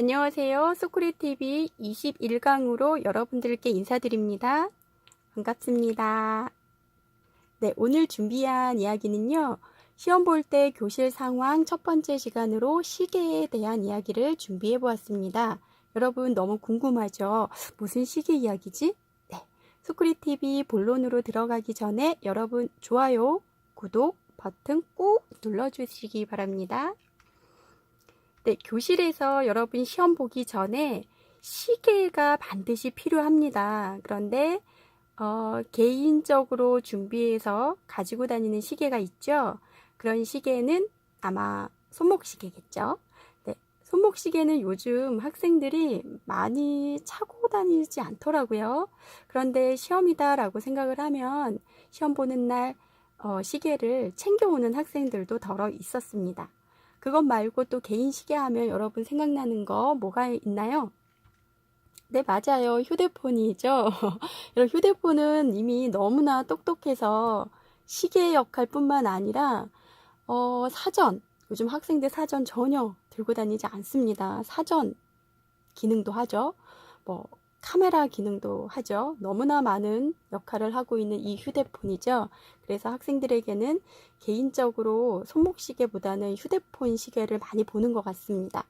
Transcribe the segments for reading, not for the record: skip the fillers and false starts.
안녕하세요. 소쿠리TV 21강으로 여러분들께 인사드립니다. 반갑습니다. 네, 오늘 준비한 이야기는요. 시험 볼 때 교실 상황 첫 번째 시간으로 시계에 대한 이야기를 준비해 보았습니다. 여러분 너무 궁금하죠? 무슨 시계 이야기지? 네, 소쿠리TV 본론으로 들어가기 전에 여러분 좋아요, 구독 버튼 꾹 눌러주시기 바랍니다. 네, 교실에서 여러분 시험 보기 전에 시계가 반드시 필요합니다. 그런데 개인적으로 준비해서 가지고 다니는 시계가 있죠. 그런 시계는 아마 손목시계겠죠. 네, 손목시계는 요즘 학생들이 많이 차고 다니지 않더라고요. 그런데 시험이다라고 생각을 하면 시험 보는 날 시계를 챙겨오는 학생들도 더러 있었습니다. 그것 말고 또 개인 시계 하면 여러분 생각나는 거 뭐가 있나요? 네, 맞아요. 휴대폰이죠. 이런 휴대폰은 이미 너무나 똑똑해서 시계 역할뿐만 아니라 사전, 요즘 학생들 사전 전혀 들고 다니지 않습니다. 사전 기능도 하죠. 뭐 카메라 기능도 하죠. 너무나 많은 역할을 하고 있는 이 휴대폰이죠. 그래서 학생들에게는 개인적으로 손목시계보다는 휴대폰 시계를 많이 보는 것 같습니다.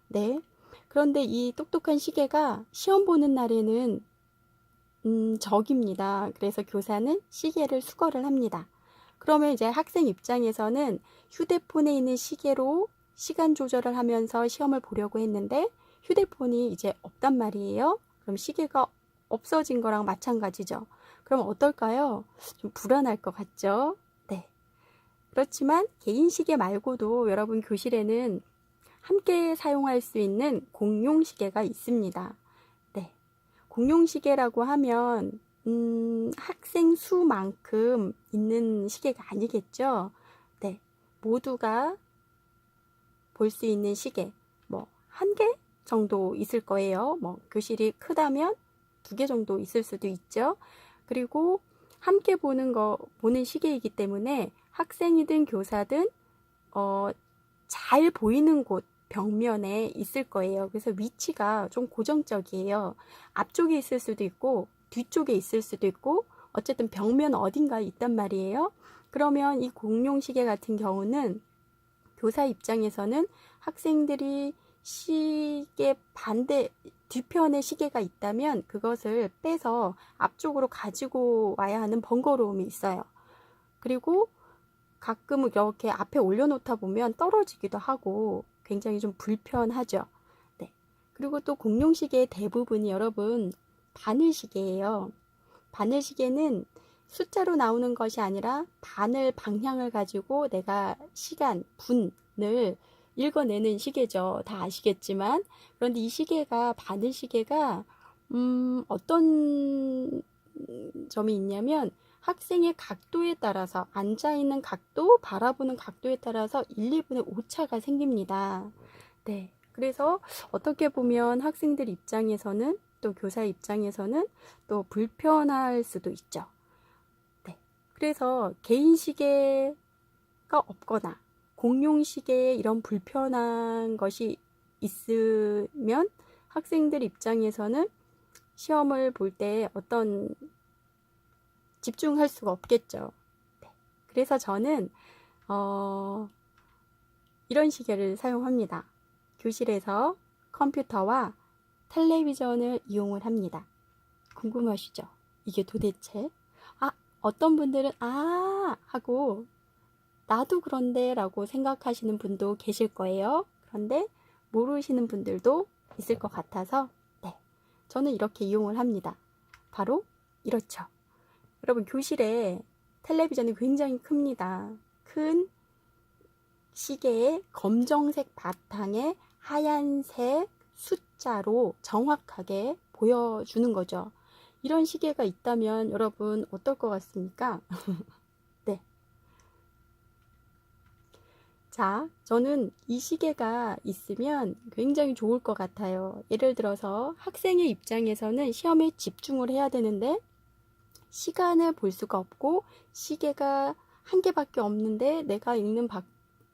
네. 그런데 이 똑똑한 시계가 시험 보는 날에는 적입니다. 그래서 교사는 시계를 수거를 합니다. 그러면 이제 학생 입장에서는 휴대폰에 있는 시계로 시간 조절을 하면서 시험을 보려고 했는데 휴대폰이 이제 없단 말이에요. 그럼 시계가 없어진 거랑 마찬가지죠. 그럼 어떨까요? 좀 불안할 것 같죠? 네. 그렇지만 개인 시계 말고도 여러분 교실에는 함께 사용할 수 있는 공용 시계가 있습니다. 네. 공용 시계라고 하면 학생 수만큼 있는 시계가 아니겠죠. 네. 모두가 볼 수 있는 시계 뭐 한 개 정도 있을 거예요. 뭐 교실이 크다면 2개 정도 있을 수도 있죠. 그리고 함께 보는 시계이기 때문에 학생이든 교사든 잘 보이는 곳 벽면에 있을 거예요. 그래서 위치가 좀 고정적이에요. 앞쪽에 있을 수도 있고 뒤쪽에 있을 수도 있고 어쨌든 벽면 어딘가에 있단 말이에요. 그러면 이 공용 시계 같은 경우는 교사 입장에서는 학생들이 시계 반대 뒤편에 시계가 있다면 그것을 빼서 앞쪽으로 가지고 와야 하는 번거로움이 있어요. 그리고 가끔 이렇게 앞에 올려놓다 보면 떨어지기도 하고 굉장히 좀 불편하죠. 네. 그리고 또 공룡시계의 대부분이 여러분 바늘시계예요. 바늘시계는 숫자로 나오는 것이 아니라 바늘 방향을 가지고 내가 시간, 분을 읽어내는 시계죠. 다 아시겠지만. 그런데 이 시계가, 바늘시계가, 어떤 점이 있냐면, 학생의 각도에 따라서, 앉아있는 각도, 바라보는 각도에 따라서 1, 2분의 오차가 생깁니다. 네. 그래서 어떻게 보면 학생들 입장에서는 또 교사 입장에서는 또 불편할 수도 있죠. 네. 그래서 개인 시계가 없거나 공용 시계에 이런 불편한 것이 있으면 학생들 입장에서는 시험을 볼 때 어떤 집중할 수가 없겠죠. 네. 그래서 저는 이런 시계를 사용합니다. 교실에서 컴퓨터와 텔레비전을 이용을 합니다. 궁금하시죠? 이게 도대체? 어떤 분들은 하고 나도 그런데 라고 생각하시는 분도 계실 거예요. 그런데 모르시는 분들도 있을 것 같아서 네, 저는 이렇게 이용을 합니다. 바로 이렇죠. 여러분 교실에 텔레비전이 굉장히 큽니다. 큰 시계의 검정색 바탕에 하얀색 숫자로 정확하게 보여주는 거죠. 이런 시계가 있다면 여러분 어떨 것 같습니까? 네. 자, 저는 이 시계가 있으면 굉장히 좋을 것 같아요. 예를 들어서 학생의 입장에서는 시험에 집중을 해야 되는데 시간을 볼 수가 없고 시계가 한 개밖에 없는데 내가 읽는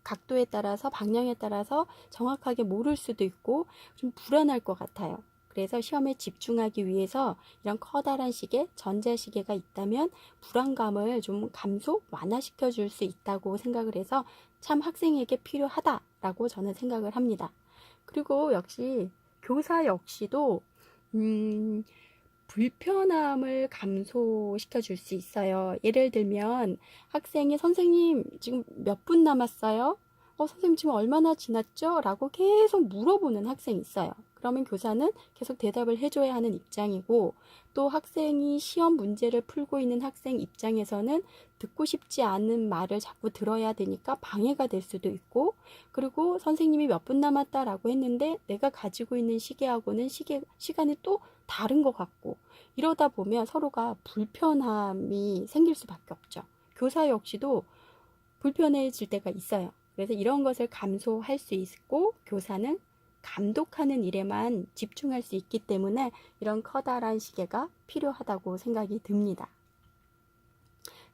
각도에 따라서 방향에 따라서 정확하게 모를 수도 있고 좀 불안할 것 같아요. 그래서 시험에 집중하기 위해서 이런 커다란 시계, 전자시계가 있다면 불안감을 좀 감소, 완화시켜 줄 수 있다고 생각을 해서 참 학생에게 필요하다라고 저는 생각을 합니다. 그리고 역시 교사 역시도 불편함을 감소시켜 줄 수 있어요. 예를 들면 학생이 선생님 지금 몇 분 남았어요? 선생님 지금 얼마나 지났죠? 라고 계속 물어보는 학생이 있어요. 그러면 교사는 계속 대답을 해줘야 하는 입장이고 또 학생이 시험 문제를 풀고 있는 학생 입장에서는 듣고 싶지 않은 말을 자꾸 들어야 되니까 방해가 될 수도 있고 그리고 선생님이 몇 분 남았다라고 했는데 내가 가지고 있는 시계하고는 시간이 또 다른 것 같고 이러다 보면 서로가 불편함이 생길 수밖에 없죠. 교사 역시도 불편해질 때가 있어요. 그래서 이런 것을 감소할 수 있고 교사는 감독하는 일에만 집중할 수 있기 때문에 이런 커다란 시계가 필요하다고 생각이 듭니다.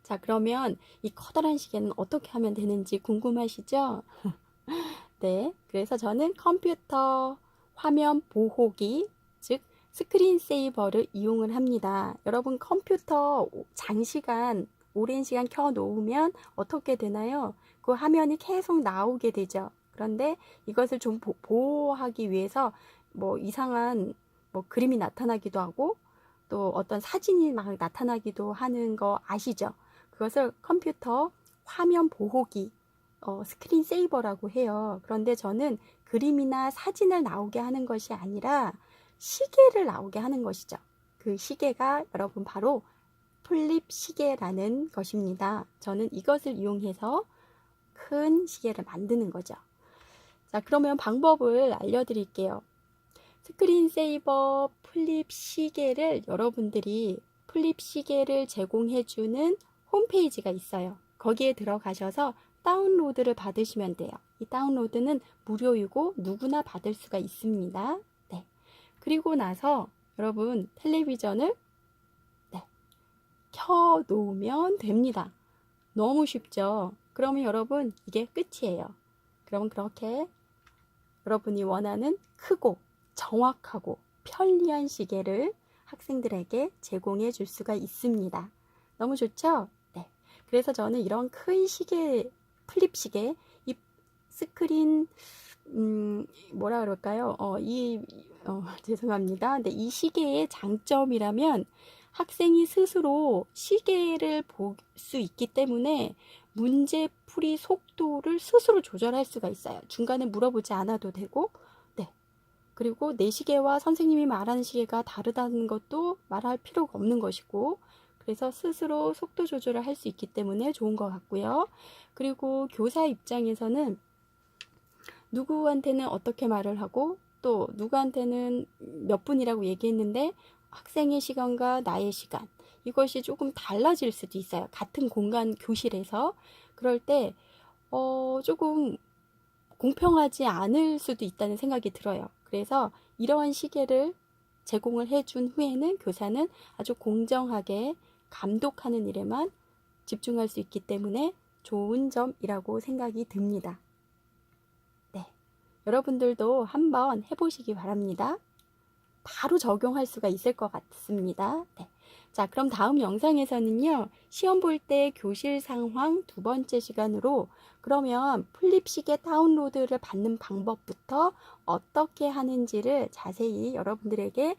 자, 그러면 이 커다란 시계는 어떻게 하면 되는지 궁금하시죠? 네, 그래서 저는 컴퓨터 화면 보호기, 즉 스크린 세이버를 이용을 합니다. 여러분 컴퓨터 장시간 오랜 시간 켜 놓으면 어떻게 되나요? 그 화면이 계속 나오게 되죠. 그런데 이것을 좀 보호하기 위해서 뭐 이상한 뭐 그림이 나타나기도 하고 또 어떤 사진이 막 나타나기도 하는 거 아시죠? 그것을 컴퓨터 화면 보호기 스크린 세이버라고 해요. 그런데 저는 그림이나 사진을 나오게 하는 것이 아니라 시계를 나오게 하는 것이죠. 그 시계가 여러분 바로 플립 시계라는 것입니다. 저는 이것을 이용해서 큰 시계를 만드는 거죠. 자, 그러면 방법을 알려드릴게요. 스크린 세이버 플립 시계를 여러분들이 플립 시계를 제공해주는 홈페이지가 있어요. 거기에 들어가셔서 다운로드를 받으시면 돼요. 이 다운로드는 무료이고 누구나 받을 수가 있습니다. 네. 그리고 나서 여러분 텔레비전을 켜 놓으면 됩니다. 너무 쉽죠? 그러면 여러분 이게 끝이에요. 그러면 그렇게 여러분이 원하는 크고 정확하고 편리한 시계를 학생들에게 제공해 줄 수가 있습니다. 너무 좋죠? 네. 그래서 저는 이런 큰 시계, 플립 시계, 이 스크린, 뭐라 그럴까요? 죄송합니다. 근데 이 시계의 장점이라면 학생이 스스로 시계를 볼 수 있기 때문에 문제풀이 속도를 스스로 조절할 수가 있어요. 중간에 물어보지 않아도 되고, 네. 그리고 내 시계와 선생님이 말하는 시계가 다르다는 것도 말할 필요가 없는 것이고, 그래서 스스로 속도 조절을 할 수 있기 때문에 좋은 것 같고요. 그리고 교사 입장에서는 누구한테는 어떻게 말을 하고, 또 누구한테는 몇 분이라고 얘기했는데, 학생의 시간과 나의 시간, 이것이 조금 달라질 수도 있어요. 같은 공간 교실에서. 그럴 때 조금 공평하지 않을 수도 있다는 생각이 들어요. 그래서 이러한 시계를 제공을 해준 후에는 교사는 아주 공정하게 감독하는 일에만 집중할 수 있기 때문에 좋은 점이라고 생각이 듭니다. 네, 여러분들도 한번 해보시기 바랍니다. 바로 적용할 수가 있을 것 같습니다. 네. 자, 그럼 다음 영상에서는요, 시험 볼 때 교실 상황 두 번째 시간으로 그러면 플립 시계 다운로드를 받는 방법부터 어떻게 하는지를 자세히 여러분들에게